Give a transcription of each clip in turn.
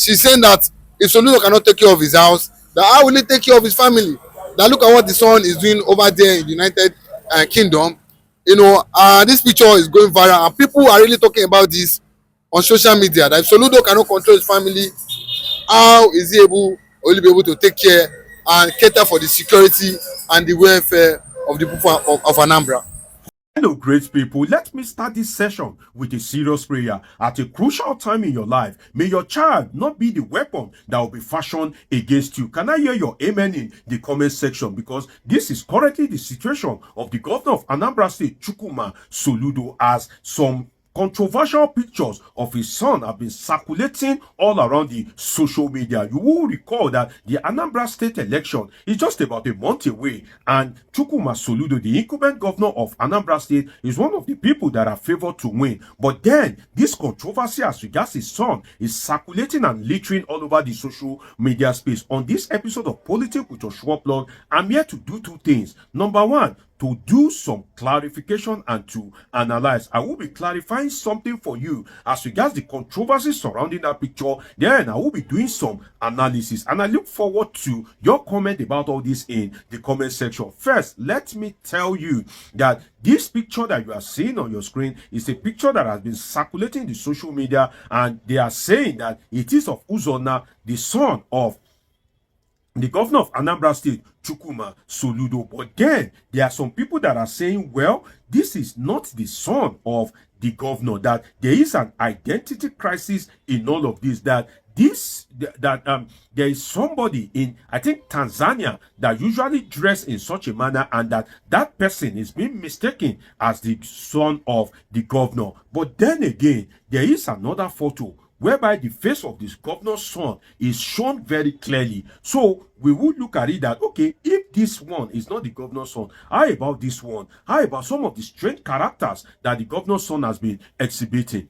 she's saying that if Soludo cannot take care of his house, that how will he take care of his family? That look at what the son is doing over there in the United Kingdom. You know, this picture is going viral, and people are really talking about this on social media. That if Soludo cannot control his family, how is he able, or will he be able to take care and cater for the security and the welfare of the people of Anambra? Hello, great people. Let me start this session with a serious prayer. At a crucial time in your life, may your child not be the weapon that will be fashioned against you. Can I hear your amen in the comment section? Because this is currently the situation of the governor of Anambra State, Chukwuma Soludo, as some controversial pictures of his son have been circulating all around the social media. You will recall that the Anambra State election is just about a month away, and Chukwuma Soludo, the incumbent governor of Anambra State, is one of the people that are favored to win. But then this controversy as regards his son is circulating and littering all over the social media space. On this episode of Politics with Joshua Plug, I'm here to do two things. Number one, to do some clarification and to analyze. I will be clarifying something for you as regards the controversy surrounding that picture. Then I will be doing some analysis, and I look forward to your comment about all this in the comment section. First, let me tell you that this picture that you are seeing on your screen is a picture that has been circulating in the social media, and they are saying that it is of Uzona, the son of the governor of Anambra State, Chukwuma Soludo. But then there are some people that are saying, well, this is not the son of the governor, that there is an identity crisis in all of this, that there is somebody in, I think, Tanzania that usually dress in such a manner, and that person is being mistaken as the son of the governor. But then again, there is another photo whereby the face of this governor's son is shown very clearly. So we would look at it that, okay, if this one is not the governor's son, how about this one? How about some of the strange characters that the governor's son has been exhibiting?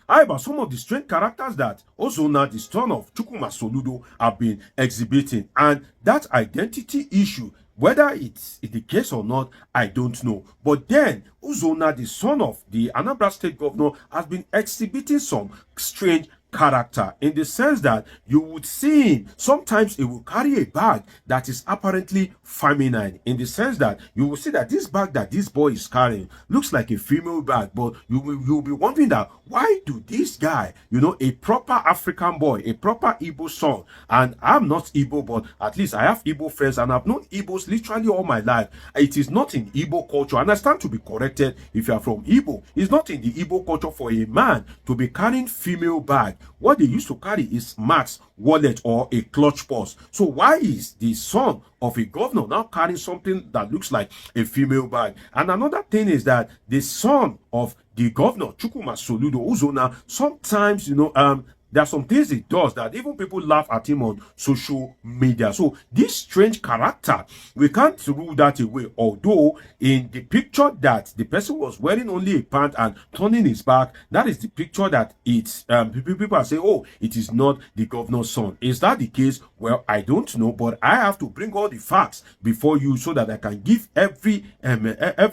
How about some of the strange characters that Ozona, the son of Chukwuma Soludo, have been exhibiting? And that identity issue, whether it's the case or not, I don't know. But then, Uzona, the son of the Anambra State governor, has been exhibiting some strange character, in the sense that you would see him, sometimes he will carry a bag that is apparently feminine, in the sense that you will see that this bag that this boy is carrying looks like a female bag, but you'll be wondering that why do this guy, you know, a proper African boy, a proper Igbo son, and I'm not Igbo, but at least I have Igbo friends, and I've known Igbos literally all my life. It is not in Igbo culture, and I stand to be corrected if you are from Igbo. It's not in the Igbo culture for a man to be carrying female bag. What they used to carry is max, wallet, or a clutch purse. So why is the son of a governor now carrying something that looks like a female bag? And another thing is that the son of the governor, Chukwuma Soludo Uzona, sometimes, you know, there are some things he does that even people laugh at him on social media. So this strange character, we can't rule that away. Although in the picture that the person was wearing only a pant and turning his back, that is the picture that it's people are saying, oh, it is not the governor's son. Is that the case? Well, I don't know, but I have to bring all the facts before you so that I can give every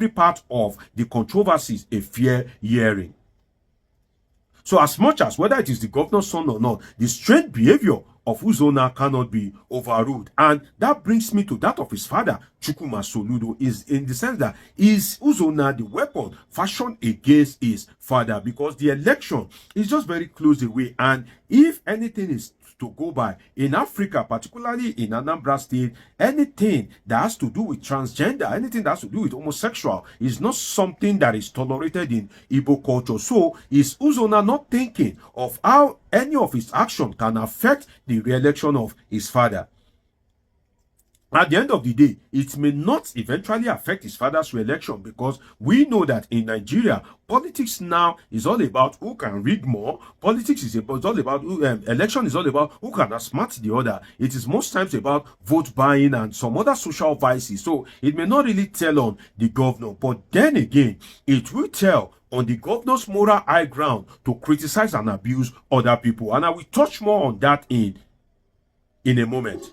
part of the controversies a fair hearing. So as much as whether it is the governor's son or not, the strange behavior of Uzona cannot be overruled. And that brings me to that of his father, Chukwuma Soludo, is in the sense that is Uzona the weapon fashioned against his father, because the election is just very close away. And if anything is to go by in Africa, particularly in Anambra State, anything that has to do with transgender, anything that has to do with homosexual, is not something that is tolerated in Igbo culture. So is Uzona not thinking of how any of his action can affect the re-election of his father? At the end of the day, it may not eventually affect his father's re-election, because we know that in Nigeria, politics now is all about who can read more. Politics is all about election is all about who can outsmart the other. It is most times about vote buying and some other social vices. So it may not really tell on the governor, but then again, it will tell on the governor's moral high ground to criticize and abuse other people. And I will touch more on that in a moment.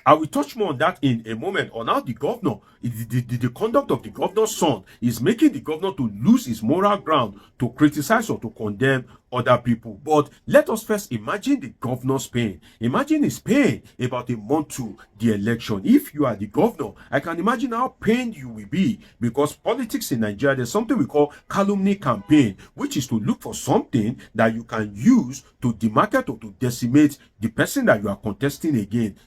I will touch more on that in a moment, on how the governor, the conduct of the governor's son is making the governor to lose his moral ground to criticize or to condemn other people. But let us first imagine the governor's pain. Imagine his pain about a month to the election. If you are the governor, I can imagine how pained you will be, because politics in Nigeria, there's something we call calumny campaign, which is to look for something that you can use to demarket or to decimate the person that you are contesting against.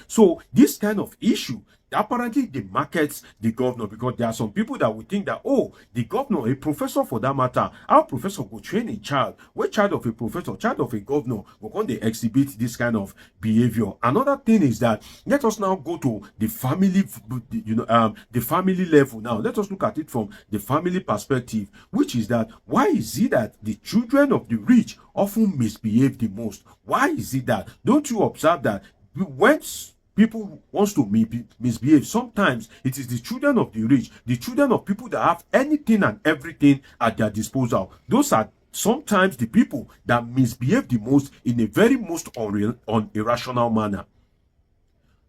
So this kind of issue apparently they market the governor, because there are some people that would think that, oh, the governor, a professor for that matter, our professor go train a child, where child of a professor, child of a governor, will come they exhibit this kind of behavior. Another thing is that, let us now go to the family, the family level now. Let us look at it from the family perspective, which is that, why is it that the children of the rich often misbehave the most? Why is it that? Don't you observe that when people wants to misbehave, sometimes it is the children of the rich, the children of people that have anything and everything at their disposal. Those are sometimes the people that misbehave the most in a very most irrational manner.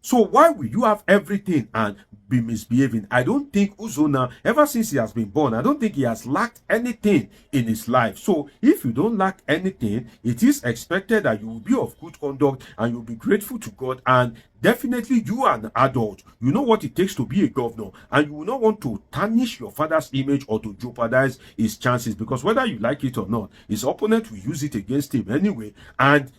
So why will you have everything and be misbehaving? I don't think Uzona, ever since he has been born, I don't think he has lacked anything in his life. So if you don't lack anything, it is expected that you will be of good conduct and you'll be grateful to God, and definitely you are an adult. You know what it takes to be a governor, and you will not want to tarnish your father's image or to jeopardize his chances, because whether you like it or not, his opponent will use it against him anyway. And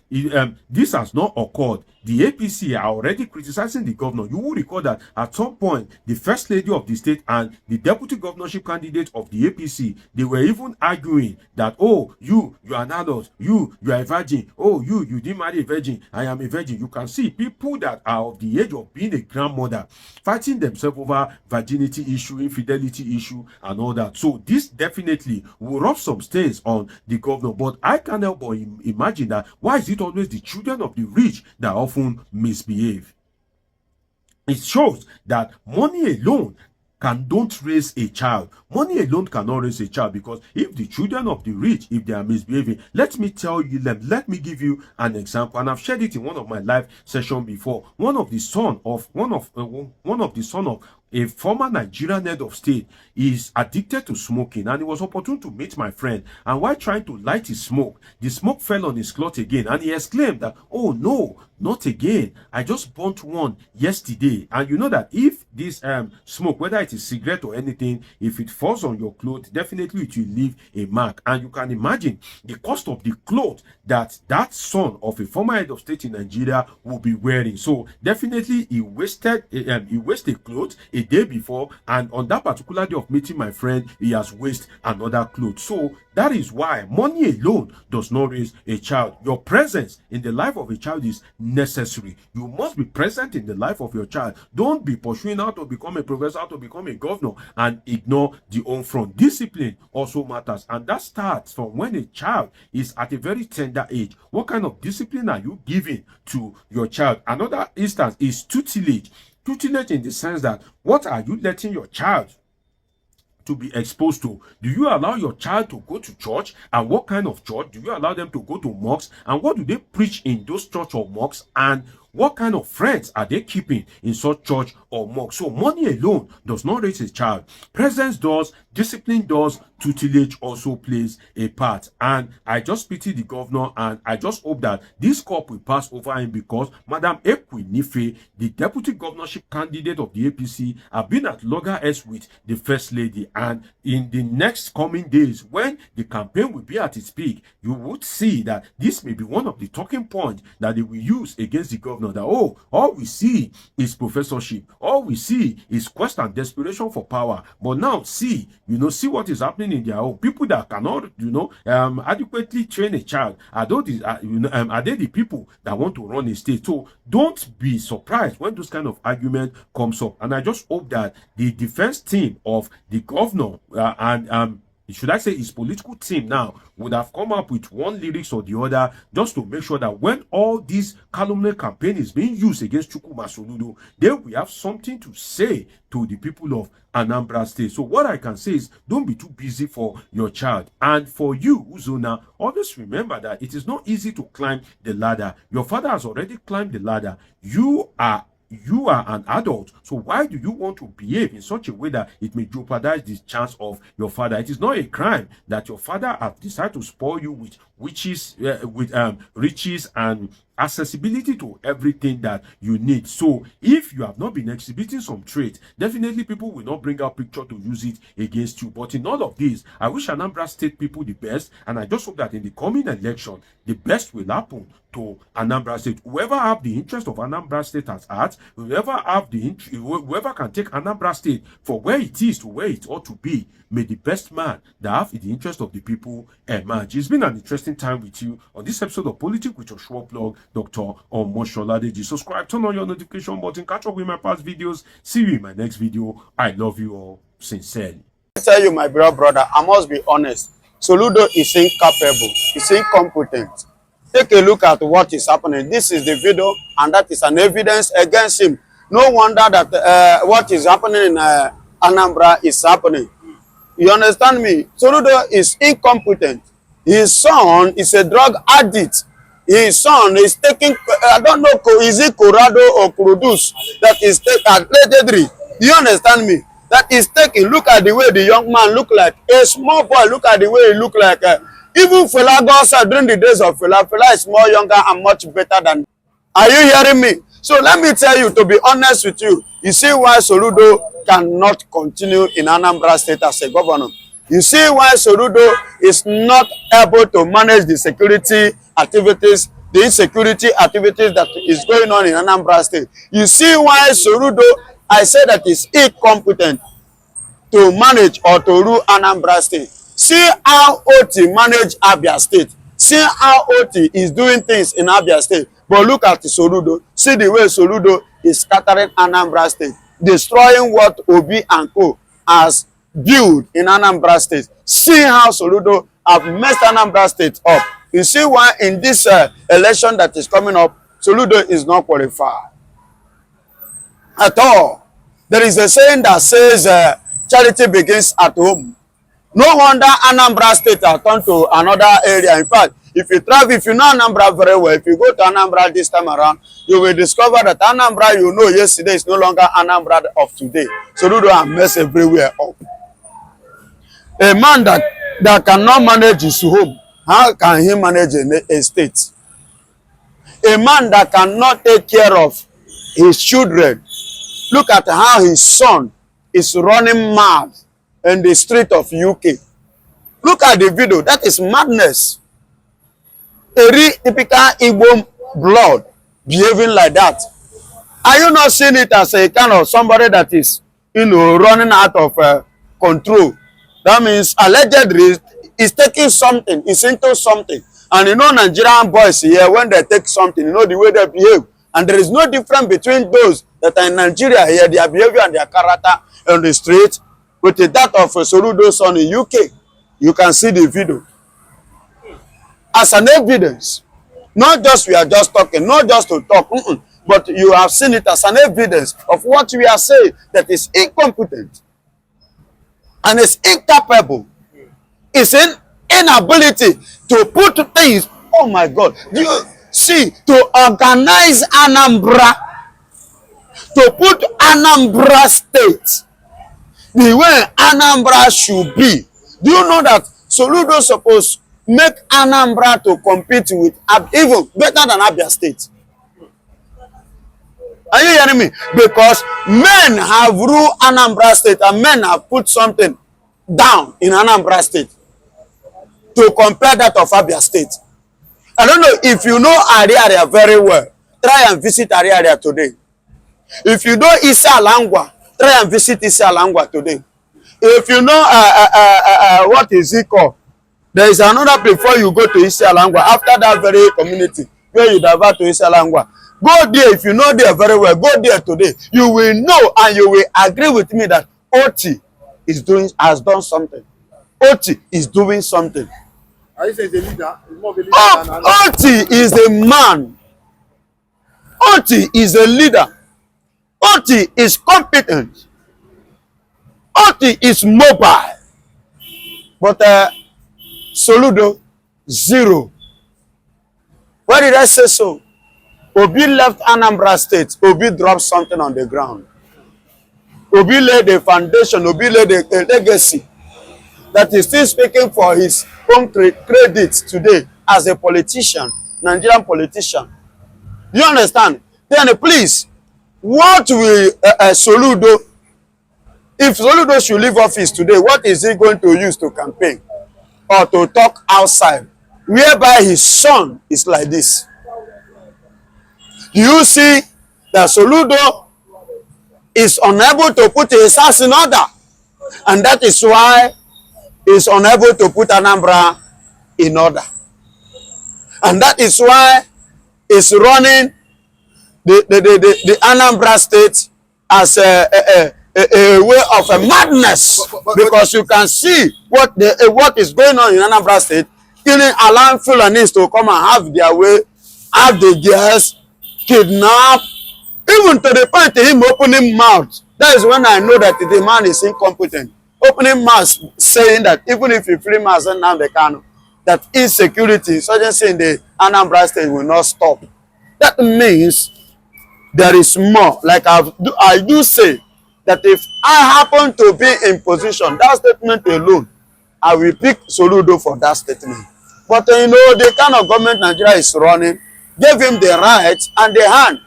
this has not occurred. The APC are already criticizing the governor. You will recall that at some point, the first lady of the state and the deputy governorship candidate of the APC, they were even arguing that, oh, you are an adult, you are a virgin, oh, you didn't marry a virgin, I am a virgin. You can see people that are of the age of being a grandmother fighting themselves over virginity issue, infidelity issue, and all that. So this definitely will rub some stains on the governor. But I can't help but imagine that, why is it always the children of the rich that often misbehave? It shows that money alone don't raise a child. Money alone cannot raise a child, because if the children of the rich, if they are misbehaving, let me give you an example, and I've shared it in one of my live sessions before. One of the son of a former Nigerian head of state is addicted to smoking, and he was opportune to meet my friend, and while trying to light his smoke, the smoke fell on his cloth again, and he exclaimed that, oh no, not again, I just burnt one yesterday. And you know that if this smoke, whether it is cigarette or anything, if it falls on your clothes, definitely it will leave a mark. And you can imagine the cost of the clothes that son of a former head of state in Nigeria will be wearing. So definitely he wasted clothes a day before, and on that particular day of meeting my friend, he has wasted another cloth. So that is why money alone does not raise a child. Your presence in the life of a child is necessary. You must be present in the life of your child. Don't be pursuing how to become a professor, how to become a governor, and ignore the home front. Discipline also matters, and that starts from when a child is at a very tender age. What kind of discipline are you giving to your child? Another instance is tutelage. Tutelage in the sense that, what are you letting your child to be exposed to? Do you allow your child to go to church? And what kind of church? Do you allow them to go to mosques? And what do they preach in those church or mosques? And what kind of friends are they keeping in such church or mosque? So money alone does not raise a child. Presence does, discipline does, tutelage also plays a part. And I just pity the governor, and I just hope that this cup will pass over him, because Madam Ekwinife, the deputy governorship candidate of the APC, have been at loggerheads with the first lady. And in the next coming days, when the campaign will be at its peak, you would see that this may be one of the talking points that they will use against the governor. That, oh, all we see is professorship, all we see is quest and desperation for power. But now see what is happening in their home. People that cannot adequately train a child, are they the people that want to run a state? So don't be surprised when those kind of argument comes up. And I just hope that the defense team of the governor and should I say his political team now would have come up with one lyrics or the other, just to make sure that when all this calumny campaign is being used against Chukwuma Soludo, then we have something to say to the people of Anambra State. So what I can say is, don't be too busy for your child. And for you, Uzona, always remember that it is not easy to climb the ladder. Your father has already climbed the ladder. You are you are an adult. So why do you want to behave in such a way that it may jeopardize the chance of your father? It is not a crime that your father has decided to spoil you with riches and accessibility to everything that you need. So if you have not been exhibiting some traits, definitely people will not bring out picture to use it against you. But in all of this, I wish Anambra State people the best, and I just hope that in the coming election, the best will happen to Anambra State. Whoever have the interest of Anambra State at heart, whoever can take Anambra State for where it is to where it ought to be, may the best man that have the interest of the people emerge. It's been an interesting time with you on this episode of Politics with your Sure Blog, Dr. Aledge. Subscribe, turn on your notification button, catch up with my past videos. See you in my next video. I love you all sincerely. I tell you, my brother, I must be honest. Soludo is incapable, is incompetent. Take a look at what is happening. This is the video, and that is an evidence against him. No wonder that what is happening in Anambra is happening. You understand me? Soludo is incompetent. His son is a drug addict. His son is taking, I don't know, is it Corrado or Crudus that is taking allegedly. Do you understand me? That is taking. Look at the way the young man look like. A small boy, look at the way he look like. Even Fela Gosa during the days of Fela is more younger and much better than. Are you hearing me? So let me tell you, to be honest with you, you see why Soludo cannot continue in Anambra State as a governor. You see why Soludo is not able to manage the security activities, the insecurity activities that is going on in Anambra State. You see why Soludo, I said that is incompetent to manage or to rule Anambra State. See how Oti manage Abia State. See how Oti is doing things in Abia State. But look at Soludo. See the way Soludo is scattering Anambra State, destroying what Obi and Co has built in Anambra State. See how Soludo have messed Anambra State up. You see why in this election that is coming up, Soludo is not qualified at all. There is a saying that says charity begins at home. No wonder Anambra State has turned to another area. In fact, if you travel, if you know Anambra very well, if you go to Anambra this time around, you will discover that Anambra you know yesterday is no longer Anambra of today. Soludo has messed everywhere up. A man that cannot manage his home, how can he manage a state? A man that cannot take care of his children. Look at how his son is running mad in the street of UK. Look at the video. That is madness. A real typical Igbo blood behaving like that. Are you not seeing it as a kind of somebody that is, running out of control? That means allegedly is taking something, is into something. And Nigerian boys here, when they take something, the way they behave. And there is no difference between those that are in Nigeria here, their behavior and their character on the street, with that of Soludo's son in UK. You can see the video. As an evidence. Not just we are just talking, not just to talk, but you have seen it as an evidence of what we are saying, that is incompetent. And is incapable. It's an inability to put things, oh my God. Do you see, to organize Anambra, to put Anambra State the way Anambra should be. Do you know that Soludo supposed to make Anambra to compete with even better than Abia State? Are you hearing me? Because men have ruled Anambra State and men have put something down in Anambra State to compare that of Abia State. I don't know if you know Ariaria very well. Try and visit Ariaria today. If you know Issa Alangwa, try and visit Issa Alangwa today. If you know what is it called, there is another place before you go to Issa Alangwa. After that very community where you divert to Issa Alangwa, go there. If you know there very well, go there today. You will know and you will agree with me that Oti has done something. Oti is doing something. Are you saying the leader? He's more of a leader than Oti is a man. Oti is a leader. Oti is competent. Oti is mobile. But Soludo, zero. Why did I say so? Obi left Anambra State. Obi dropped something on the ground. Obi laid a foundation. Obi laid a legacy that is still speaking for his own credit today as a politician, Nigerian politician. Do you understand? Then please, what will Soludo, if Soludo should leave office today, what is he going to use to campaign or to talk outside, whereby his son is like this? Do you see that Soludo is unable to put his house in order? And that is why he is unable to put Anambra in order. And that is why he's running the Anambra State as a way of a madness. Because you can see what is going on in Anambra State, killing, allowing Fulanis to come and have their way, have the girls kidnap, even to the point of him opening mouth. That is when I know that the man is incompetent. Opening mouth, saying that even if he free Mazen Namdekano, that insecurity, insurgency in the Anambra State will not stop. That means there is more. Like I do say that if I happen to be in position, that statement alone, I will pick Soludo for that statement. But you know, the kind of government Nigeria is running gave him the right and the hand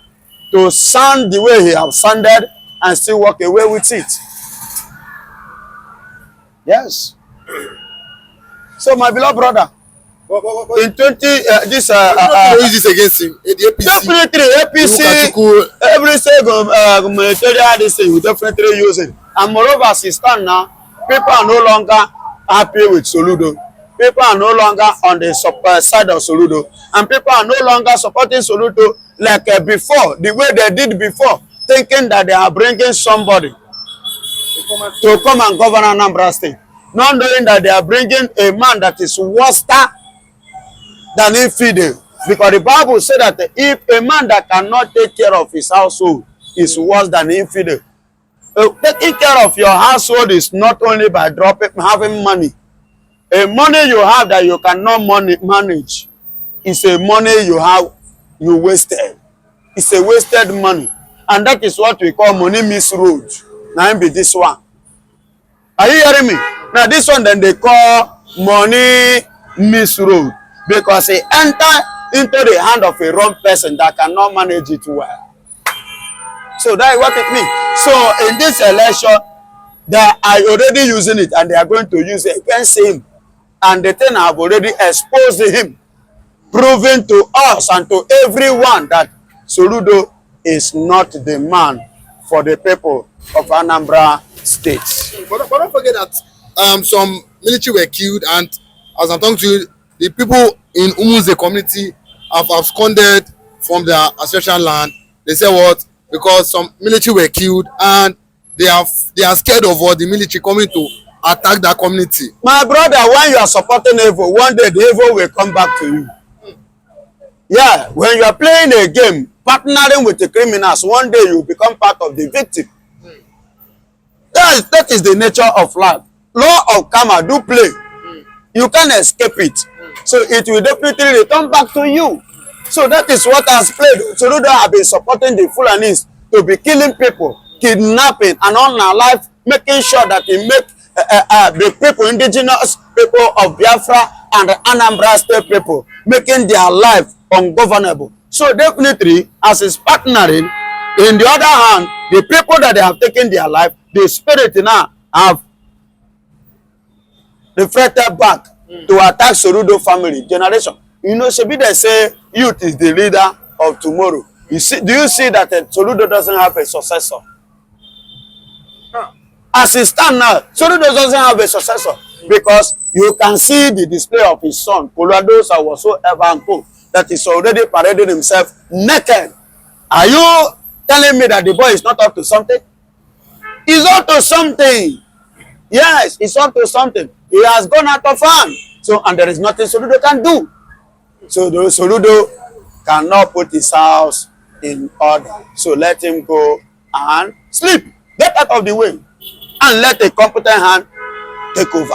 to sound the way he has sounded and still walk away with it. Yes. So my beloved brother, in 20 use this against him. The APC, definitely APC, every single military this thing will definitely use it. And moreover, as it stand now, people are no longer happy with Soludo. People are no longer on the side of Soludo, and people are no longer supporting Soludo like before, the way they did before, thinking that they are bringing somebody to come and govern Anambra State, not knowing that they are bringing a man that is worse than infidel. Because the Bible said that if a man that cannot take care of his household is worse than infidel. Taking care of your household is not only by having money. A money you have that you cannot manage is a money you wasted. It's a wasted money. And that is what we call money misroad. Now be this one. Are you hearing me? Now this one then they call money misroad, because it enter into the hand of a wrong person that cannot manage it well. So that is what it means. So in this election, they are already using it, and they are going to use it against him. And the thing have already exposed him, proving to us and to everyone that Soludo is not the man for the people of Anambra State. But don't forget that some military were killed, and as I'm talking to you, the people in Umuze community have absconded from their ancestral land. They say what? Because some military were killed, and they are scared of what the military coming to attack that community. My brother, when you are supporting evil, one day the evil will come back to you. Yeah, when you are playing a game, partnering with the criminals, one day you will become part of the victim. That is the nature of life. Law of karma, do play. You can't escape it. So it will definitely return back to you. So that is what has played. So they have been supporting the Fulanis to be killing people, kidnapping, and on our life, making sure that they make the people, indigenous people of Biafra and the Anambra State people, making their life ungovernable. So definitely, as is partnering, in the other hand, the people that they have taken their life, the spirit now have reflected back to attack Soludo family generation. You know, Shebi, they say youth is the leader of tomorrow. You see, do you see that Soludo doesn't have a successor? As it stands now, Soludo doesn't have a successor, because you can see the display of his son, Coloradosa whatsoever and co, that is already parading himself naked. Are you telling me that the boy is not up to something? He's up to something. Yes, he's up to something. He has gone out of hand. So, and there is nothing Soludo can do. So Soludo cannot put his house in order. So let him go and sleep. Get out of the way. And let a competent hand take over.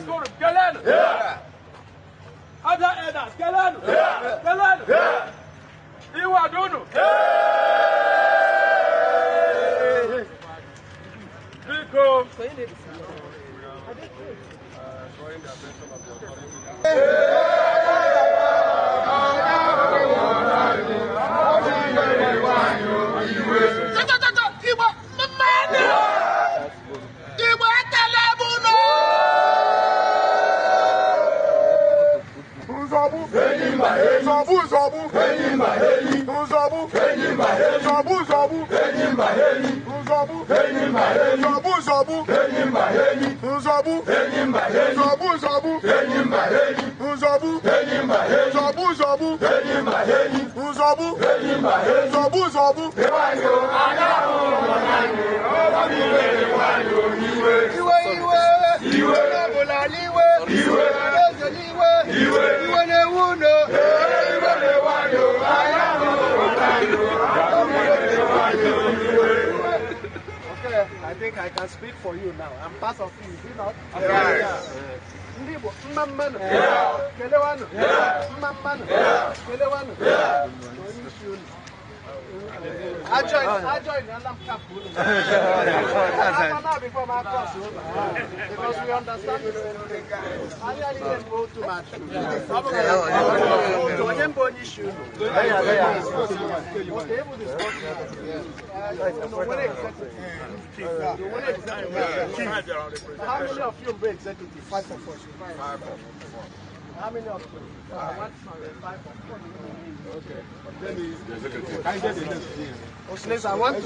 diaspora, Galeno. Other elders, Galeno. Galeno. Iwa Dono. Biko. I think I can speak for you now. I'm part of you, is it not? I joined Anambra before my cross over because we understand the same thing. I didn't go too much. How many of you be executive? 5 of us. How many of you? 5 of us. I want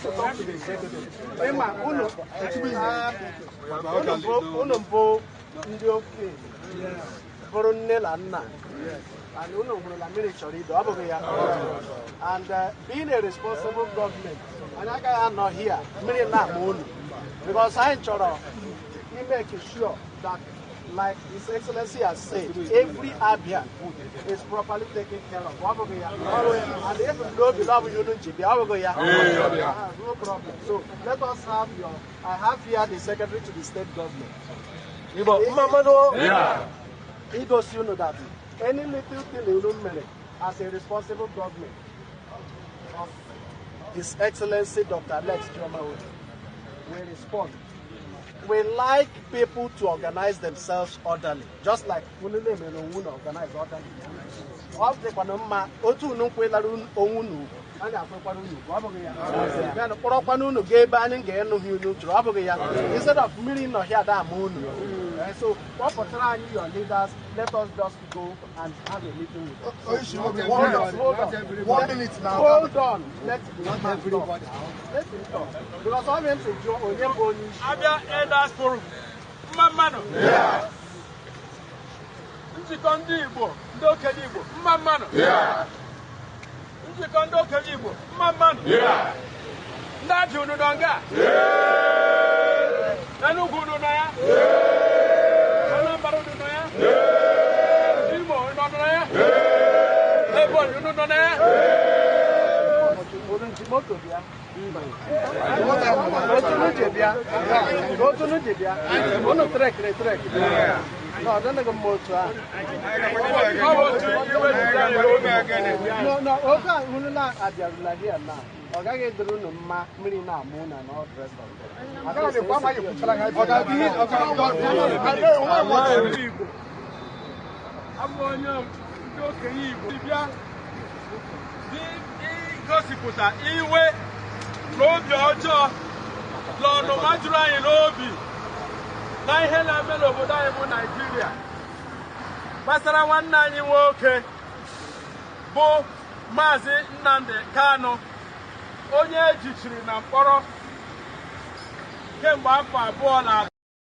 to talk to the executive. And being a responsible government, and I am not here, because I am making sure that, like His Excellency has said, every Abian is properly taken care of. And if you don't belong, you don't no problem. So let us have I have here the Secretary to the State Government. He goes, you know that any little thing you don't manage as a responsible government of His Excellency Dr. Aledge will respond. We like people to organize themselves orderly, just like we organize orderly. Instead of meeting here that moon. So what for trying your leaders, let us just go and have a meeting with them. Hold on. 1 minute now. Hold on. Let everybody. Let him talk. Because I'm going to do Abia Elders Forum. Mamano. Yeah. Njikondi Igbo, Ndoke Igbo, Mamano. Yeah. Njikondo Igbo, Mamano. Yeah. Ndaju Nudonga. Yeah. Nanugu Nunaya. Yeah. Anambra Nunaya. Yeah. Imo Nunaya. Yeah. Ebo Nunaya. Gosipụta iwe n'obi ọjọọ lọnụ majụrụ anyị n'obi na ihe na-eme n'obodo anyị bụ Naịjirịa gbasara nwanne anyị nwoke bụ Maazị Nnamdi Kanu, onye ejichiri na mkpọrọ kemgbe afọ 2 na